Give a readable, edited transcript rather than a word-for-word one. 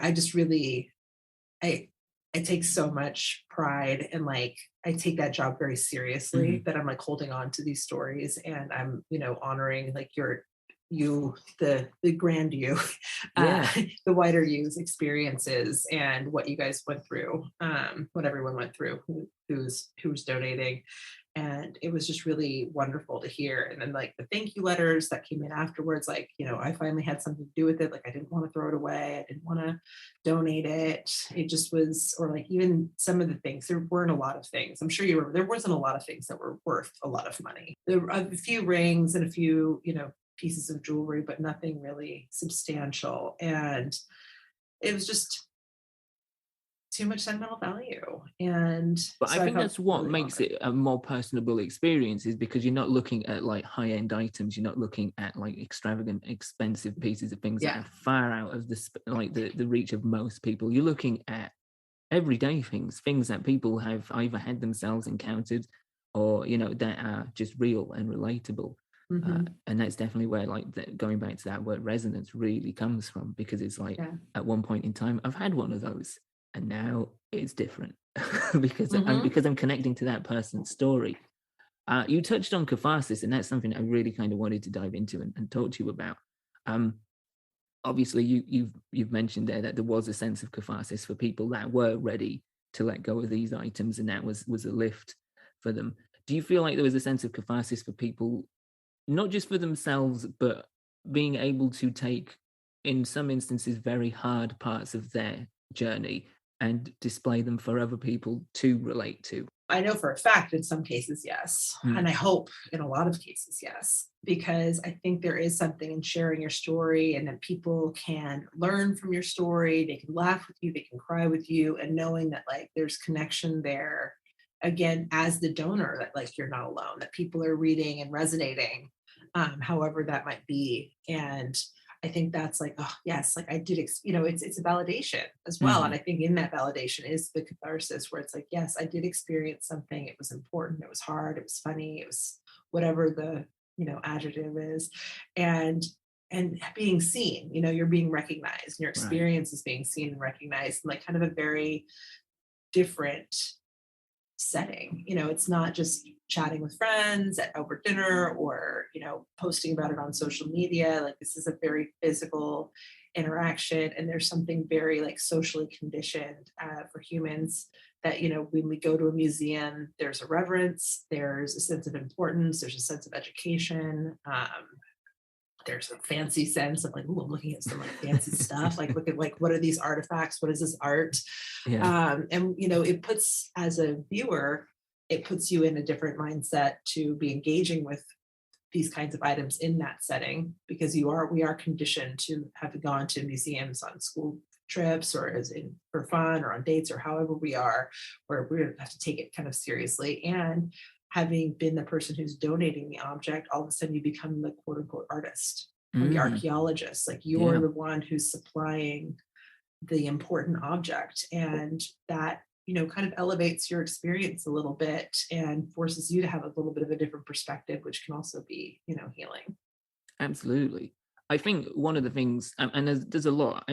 I just really, I I take so much pride and like I take that job very seriously Mhm. that I'm like holding on to these stories and I'm, honoring like the grand you, uh, Yeah. the wider you's experiences and what you guys went through, what everyone went through who's donating. And it was just really wonderful to hear. And then like the thank you letters that came in afterwards, like, I finally had something to do with it. Like I didn't want to throw it away. I didn't want to donate it. It just was, or like even some of the things, there weren't a lot of things. I'm sure you remember there wasn't a lot of things that were worth a lot of money. There were a few rings and a few, pieces of jewelry, but nothing really substantial. And it was just too much sentimental value. And But I so I think felt that's what really makes honored. it a more personable experience is because you're not looking at like high-end items, you're not looking at like extravagant, expensive pieces of things that Yeah. are far out of the reach of most people. You're looking at everyday things, things that people have either had themselves encountered or, that are just real and relatable. Hmm. And that's definitely where going back to that word resonance really comes from, because it's like Yeah. at one point in time I've had one of those and now it's different Hmm. because I'm connecting to that person's story. You touched on catharsis, and that's something I really kind of wanted to dive into and talk to you about. um, Obviously you've mentioned there that there was a sense of catharsis for people that were ready to let go of these items, and that was a lift for them. Do you feel like there was a sense of catharsis for people, not just for themselves, but being able to take, in some instances, very hard parts of their journey and display them for other people to relate to? I know for a fact in some cases, yes. And Mm, I hope in a lot of cases, yes, because I think there is something in sharing your story and that people can learn from your story. They can laugh with you, they can cry with you, and knowing that like there's connection there again as the donor, that like you're not alone, that people are reading and resonating, however that might be. And I think that's like, oh yes, like I did, it's a validation as well. And mhm. I think in that validation is the catharsis where it's like, yes, I did experience something. It was important. It was hard. It was funny. It was whatever the, adjective is. And being seen, you're being recognized and your Right. experience is being seen and recognized in like kind of a very different setting. It's not just chatting with friends at over dinner or, posting about it on social media. Like this is a very physical interaction. And there's something very like socially conditioned for humans that, when we go to a museum, there's a reverence, there's a sense of importance, there's a sense of education. There's a fancy sense of like, oh, I'm looking at some like fancy stuff. Like, look at like, what are these artifacts? What is this art? Yeah, And it puts as a viewer, it puts you in a different mindset to be engaging with these kinds of items in that setting because we are conditioned to have gone to museums on school trips or as in for fun or on dates or however we are, where we have to take it kind of seriously. And having been the person who's donating the object, all of a sudden you become the quote unquote artist or the mm, archaeologist. Like you're yeah, the one who's supplying the important object. And that, kind of elevates your experience a little bit and forces you to have a little bit of a different perspective, which can also be, healing. absolutely. I think one of the things, and there's a lot.